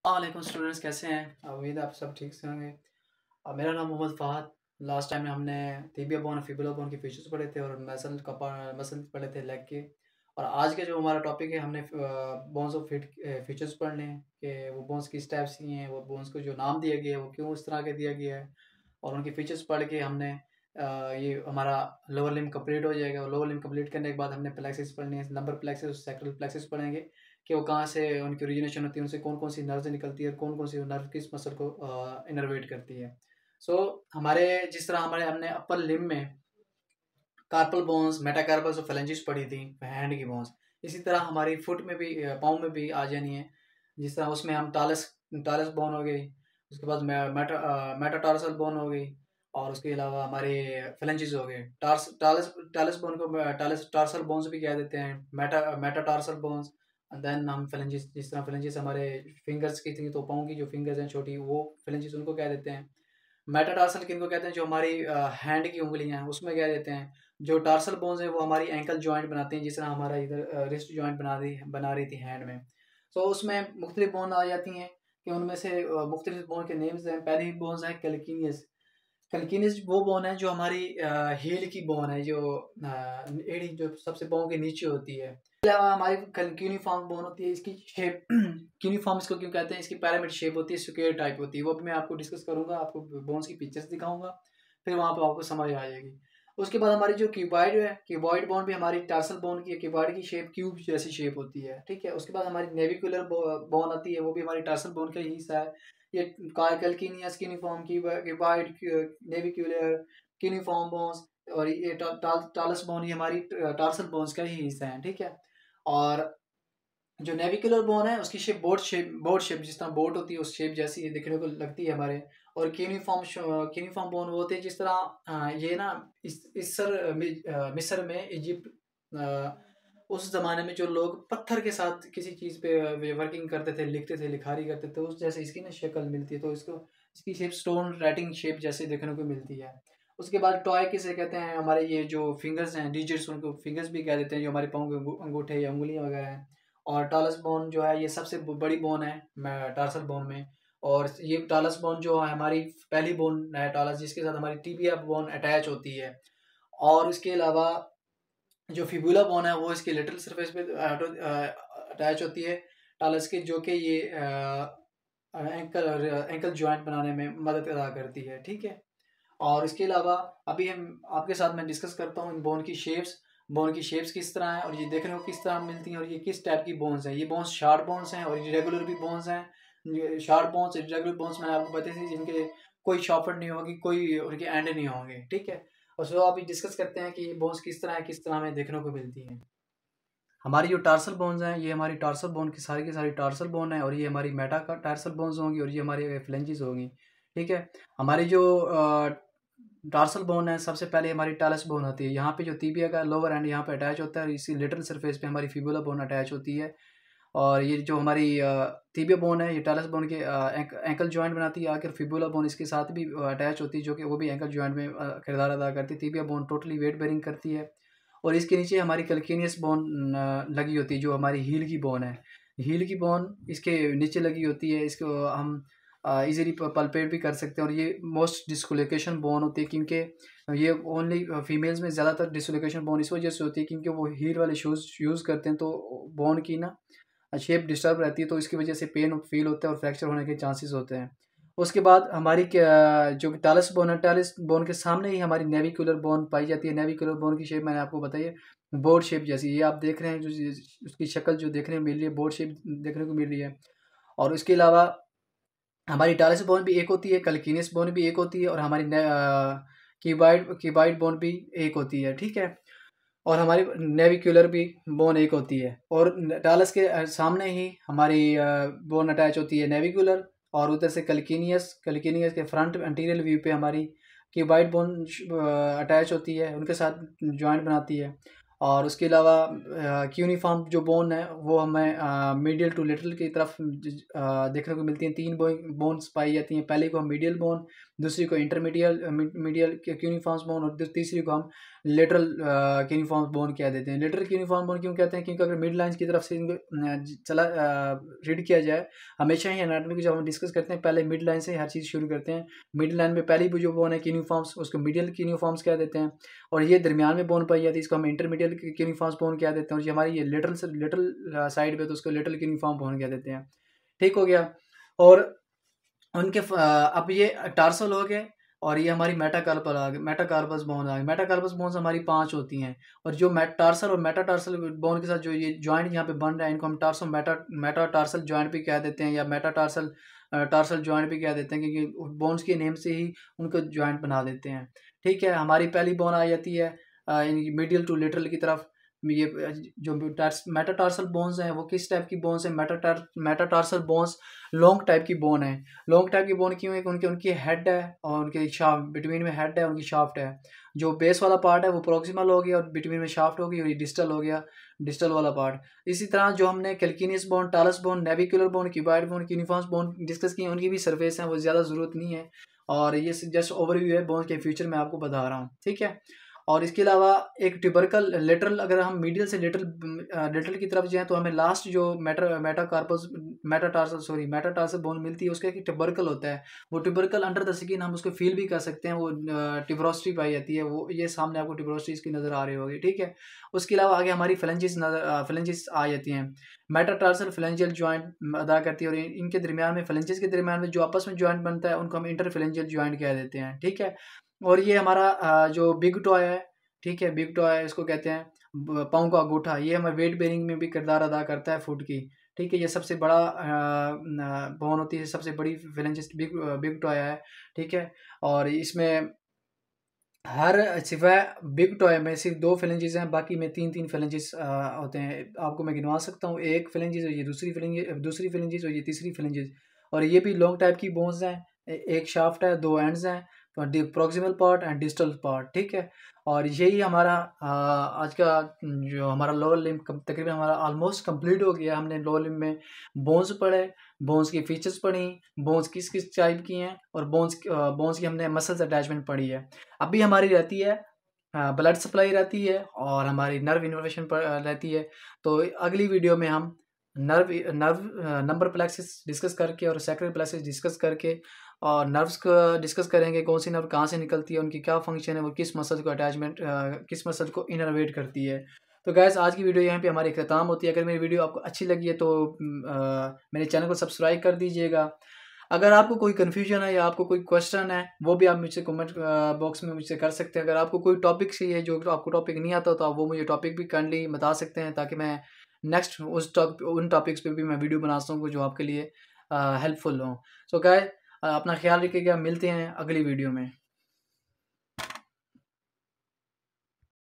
वालेकुम स्टूडेंट्स, कैसे हैं? उम्मीद है आप सब ठीक से होंगे। मेरा नाम मोहम्मद फ़हद। लास्ट टाइम में हमने तिबिया बोन और फिबुला बोन के फीचर्स पढ़े थे और मसल पढ़े थे लेग के। और आज के जो हमारा टॉपिक है, हमने बोन्स ऑफ फिट फीचर्स पढ़ने हैं कि वो बोन्स किस टाइप की हैं, वो बोन्स को जो नाम दिया गया है वो क्यों उस तरह के दिया गया है। और उनके फीचर्स पढ़ के हमने ये हमारा लोअर लिम्ब कंप्लीट हो जाएगा। और लोअर लिम्ब कंप्लीट करने के बाद हमने प्लेक्सिस पढ़नी है, नंबर प्लेक्सिस और सैक्रल प्लेक्सिस पढ़ेंगे कि वो कहाँ से उनकी ओरिजिनेशन होती है, उनसे कौन कौन सी नर्व्स निकलती है और कौन कौन सी नर्व किस मसल को इनर्वेट करती है। सो हमारे जिस तरह हमारे हमने अपर लिम्ब में कार्पल बोन्स, मेटाकार्पल्स और फेलेंजिस पढ़ी थी, हैंड की बोन्स, इसी तरह हमारी फुट में भी पाँव में भी आ जानी है। जिस तरह उसमें हम टालस टालस बोन हो गई, उसके बाद मेटाटार्सल बोन हो गई, और उसके अलावा हमारे फेलेंजिस हो गए। टार्स टालस टालस बोन को टालस टार्सल बोन्स भी कह देते हैं, मेटाटार्सल बोन्स। देन हम फेलेंजिस, जिस तरह फेलेंजिस हमारे फिंगर्स की थी, तो पाँव की जो फिंगर्स हैं छोटी, वो फेलेंजिस उनको कह देते हैं। मेटाटार्सल किनको कहते हैं? जो हमारी हैंड की उंगलियां हैं उसमें कह देते हैं। जो टार्सल बोन्स हैं वो हमारी एंकल जॉइंट बनाते हैं, जिस तरह हमारा इधर रिस्ट जॉइंट बना रही थी हैंड में। तो उसमें मुख्तलिफ बोन आ जाती हैं कि उनमें से मुख्तलिफ बोन के नेम्स हैं। पहली बोन्स है कैल्किनियस। कैल्किनियस वो बोन है जो हमारी हील की बोन है, जो एड़ी जो सबसे पाँव के नीचे होती है। इसके अलावा हमारी क्यूनिफॉर्म बोन होती है। इसकी शेप क्यूनिफॉर्म इसको क्यों कहते हैं? इसकी पिरामिड शेप होती है, स्क्वायर टाइप होती है। वो भी मैं आपको डिस्कस करूंगा, आपको बोन्स की पिक्चर्स दिखाऊंगा, फिर वहां पर आपको समझ आ जाएगी। उसके बाद हमारी जो क्यूबॉइड है, क्यूबॉइड बोन भी हमारी टार्सल बोन की, क्यूबॉइड की शेप क्यूब जैसी शेप होती है, ठीक है। उसके बाद हमारी नेविकुलर बोन आती है, वो भी हमारी टार्सल बोन का ही हिस्सा है। ये calcaneus, cuneiform, cuboid, navicular, cuneiform bones और ये टालस बोन, ये हमारी टार्सल बोन्स का ही हिस्सा है, ठीक है। और जो नेविकुलर बोन है उसकी शेप बोट शेप जिस तरह बोट होती है उस शेप जैसी दिखने को लगती है हमारे। और क्यूनिफॉर्म बोन वो होते हैं जिस तरह ये ना मिस्र में, इजिप्ट, उस जमाने में जो लोग पत्थर के साथ किसी चीज़ पे वर्किंग करते थे, लिखते थे, लिखारी करते थे, उस जैसे इसकी ना शक्ल मिलती है। तो इसकी शेप स्टोन राइटिंग शेप जैसे देखने को मिलती है। उसके बाद टॉय किसे कहते हैं? हमारे ये जो फिंगर्स हैं, डिजिट्स, उनको फिंगर्स भी कह देते हैं, जो हमारे पाँव के अंगूठे या उंगलियां वगैरह हैं। और टालस बोन जो है ये सबसे बड़ी बोन है टार्सल बोन में। और ये टालस बोन जो है हमारी पहली बोन है टालस, जिसके साथ हमारी टिबिया बोन अटैच होती है। और इसके अलावा जो फिबुला बोन है वो इसके लिटिल सरफेस पे अटैच होती है टालस के, जो कि ये एंकल जॉइंट बनाने में मदद अदा करती है, ठीक है। और इसके अलावा अभी हम आपके साथ मैं डिस्कस करता हूँ बोन की शेप्स किस तरह हैं और ये देखने को किस तरह मिलती हैं, और ये किस टाइप की बोन्स हैं। ये बोन्स शार्प बोन्स हैं और इरेगुलर भी बोन्स हैं। शार्प बोन्स, इरेगुलर बोन्स मैंने आपको बताई थी, जिनके कोई शॉर्टकट नहीं होगी, कोई उनके एंड नहीं होंगे, ठीक है। और सो अभी डिस्कस करते हैं कि ये बोन्स किस तरह है, किस तरह हमें देखने को मिलती हैं। हमारी जो टार्सल बोन्स हैं, ये हमारी टार्सल बोन की सारी टार्सल बोन है, और ये हमारी मेटा का टार्सल बोन्स होंगी, और ये हमारी फ्लेंजिस होंगी, ठीक है। हमारी जो टार्सल बोन है, सबसे पहले हमारी टालस बोन होती है। यहाँ पे जो तीबिया का लोअर एंड यहाँ पे अटैच होता है, और इसी लिटिल सरफेस पे हमारी फिबुला बोन अटैच होती है। और ये जो हमारी तीबिया बोन है, ये टालस बोन के एंकल जॉइंट बनाती है। आखिर फिबुला बोन इसके साथ भी अटैच होती है, जो कि वो भी एंकल जॉइंट में किरदार अदा करती है। तीबिया बोन टोटली वेट बेरिंग करती है। और इसके नीचे हमारी कैल्केनियस बोन लगी होती है, जो हमारी हील की बोन है। हील की बोन इसके नीचे लगी होती है। इसको हम इजीली पल्पेट भी कर सकते हैं। और ये मोस्ट डिस्लोकेशन बोन होती है, क्योंकि ये ओनली फीमेल्स में ज़्यादातर डिस्लोकेशन बोन इस वजह से होती है क्योंकि वो हील वाले शूज़ यूज़ करते हैं, तो बोन की ना शेप डिस्टर्ब रहती है, तो इसकी वजह से पेन फील होता है और फ्रैक्चर होने के चांसेस होते हैं। उसके बाद हमारी जो टालस बोन है, टालस बोन के सामने ही हमारी नेविकुलर बोन पाई जाती है। नेविकुलर बोन की शेप मैंने आपको बताई है, बोर्ड शेप जैसी। ये आप देख रहे हैं, जो उसकी शक्ल जो देखने को मिल रही है, बोर्ड शेप देखने को मिल रही है। और उसके अलावा हमारी टालस बोन भी एक होती है, कैल्किनियस बोन भी एक होती है, और हमारी कीबाइड बोन भी एक होती है, ठीक है। और हमारी नेविकुलर भी बोन एक होती है। और टालस के सामने ही हमारी बोन अटैच होती है, नेविकुलर। और उधर से कैल्किनियस के फ्रंट एंटीरियर व्यू पे हमारी क्यूबाइड बोन अटैच होती है, उनके साथ जॉइंट बनाती है। और उसके अलावा क्यूनिफॉर्म जो बोन है वो हमें मीडियल टू लेटरल की तरफ देखने को मिलती हैं। 3 बोन्स पाई जाती हैं। पहले को हम मीडियल बोन, दूसरी को इंटरमीडियल मीडियल क्यूनिफॉर्म बोन और तीसरी को हम लेटरल क्यूनिफॉर्म बोन कह देते हैं। लेटरल क्यूनिफॉर्म बोन क्यों कहते हैं? क्योंकि अगर मिड लाइन्स की तरफ से चला रीड किया जाए, हमेशा ही एनाटॉमी की जब हम डिस्कस करते हैं पहले मिड लाइन से हर चीज़ शुरू करते हैं। मिड लाइन में पहली जो बोन है क्यूनिफॉर्म्स, उसको मीडियल क्यूनिफॉर्म्स कह देते हैं। और ये दरमियान में बोन पाई जाती है, इसको हम इंटरमीडियल क्यूनिफॉर्म्स बोन कह देते हैं। और ये हमारी ये लिटरल साइड पे तो उसको लिटरल क्यूनिफॉर्म बोन कह देते हैं। ठीक हो गया। और उनके अब ये टार्सल हो गए और ये हमारी मेटाकार्पल आ गए, मेटाकार्पस बोन आ गए। मेटाकार्पस बोन्स हमारी 5 होती हैं और जो टार्सल और मेटाटार्सल बोन के साथ जो ये जॉइंट यहाँ पे बन रहा है इनको हम टार्सो मेटाटार्सल जॉइंट भी कह देते हैं या मेटाटार्सल टार्सल जॉइंट भी कह देते हैं, क्योंकि बोन्स के नेम से ही उनको जॉइंट बना देते हैं। ठीक है, हमारी पहली बोन आ जाती है मीडियल टू लेटरल की तरफ। ये जो मेटाटार्सल बोन्स हैं वो किस टाइप की बोन्स हैं? मेटाटार्सल बोन्स लॉन्ग टाइप की बोन है। लॉन्ग टाइप की बोन क्यों है? उनकी उनकी हेड है और उनके शाफ्ट, बिटवीन में हेड है, उनकी शाफ्ट है। जो बेस वाला पार्ट है वो प्रोक्सिमल हो गया और बिटवीन में शाफ्ट हो गई और ये डिस्टल हो गया, डिस्टल वाला पार्ट। इसी तरह जो हमने calcaneus bone, talus bone, navicular bone, cuboid bone, cuneiform bone discuss की, उनकी भी सरफेस है, वो ज़्यादा ज़रूरत नहीं है और ये जस्ट ओवरव्यू है बोन के फ्यूचर में आपको बता रहा हूँ। ठीक है। और इसके अलावा एक ट्यूबरकल लेटरल, अगर हम मीडियल से लेटरल की तरफ जाएं तो हमें लास्ट जो मेटाटार्सल बोन मिलती है उसका एक ट्यूबरकल होता है। वो ट्यूबरकल अंडर द स्किन हम उसको फील भी कर सकते हैं, वो ट्यूबरोस्ट्री पाई जाती है। वो ये सामने आपको ट्यूबरोस्ट्री इसकी नज़र आ रही होगी। ठीक है। उसके अलावा आगे हमारी फ्लेंजिस आ जाती हैं। मेटाटार्सल फ्लेंजियल जॉइंट अदा करती है और इनके दरमियान में, फ्लेंजिस के दरमियान में जो आपस में जॉइंट बनता है उनको हम इंटरफ्लेंजियल जॉइंट कह देते हैं। ठीक है। और ये हमारा जो बिग टॉय है, ठीक है, बिग टॉय इसको कहते हैं, पाँव का अंगूठा, ये हमारे वेट बेरिंग में भी किरदार अदा करता है फुट की। ठीक है, ये सबसे बड़ा बोन होती है, सबसे बड़ी फ्लेंजिस बिग टॉय है। ठीक है। और इसमें हर सिवाय बिग टॉय में सिर्फ 2 फ्लेंजिस हैं, बाकी में 3-3 फ्लेंजिस होते हैं। आपको मैं गिनवा सकता हूँ, एक फ्लेंजिस और ये दूसरी फ्लेंजिस और ये तीसरी फ्लेंजिस। और ये भी लॉन्ग टाइप की बोन्स हैं। एक शाफ्ट है, 2 एंड्स हैं, proximal part and distal part. ठीक है। और यही हमारा आज का जो हमारा लोअर लिम्ब तकरीबन हमारा ऑलमोस्ट कंप्लीट हो गया। हमने लोअर लिम्ब में बोन्स पढ़े, बोन्स की फीचर्स पढ़ी, बोन्स किस किस टाइप की हैं और बोन्स की हमने मसल्स अटैचमेंट पढ़ी है। अभी हमारी रहती है ब्लड सप्लाई रहती है और हमारी नर्व इनर्वेशन रहती है। तो अगली वीडियो में हम नंबर प्लेक्सिस डिस्कस करके और सैक्रल प्लेक्सिस डिस्कस करके और नर्व्स को डिस्कस करेंगे, कौन सी नर्व कहाँ से निकलती है, उनकी क्या फंक्शन है, वो किस मसल को अटैचमेंट किस मसल को इनर्वेट करती है। तो गैस आज की वीडियो यहाँ पे हमारी ख़त्म होती है। अगर मेरी वीडियो आपको अच्छी लगी है तो मेरे चैनल को सब्सक्राइब कर दीजिएगा। अगर आपको कोई कन्फ्यूजन है या आपको कोई क्वेश्चन है वो भी आप मुझसे कमेंट बॉक्स में मुझसे कर सकते हैं। अगर आपको कोई टॉपिक चाहिए जो आपको टॉपिक नहीं आता तो आप वो मुझे टॉपिक भी काइंडली बता सकते हैं, ताकि मैं नेक्स्ट उन टॉपिक्स पे भी मैं वीडियो बना सकूँ जो आपके लिए हेल्पफुल हो। सो गाइस अपना ख्याल रखिएगा, मिलते हैं अगली वीडियो में।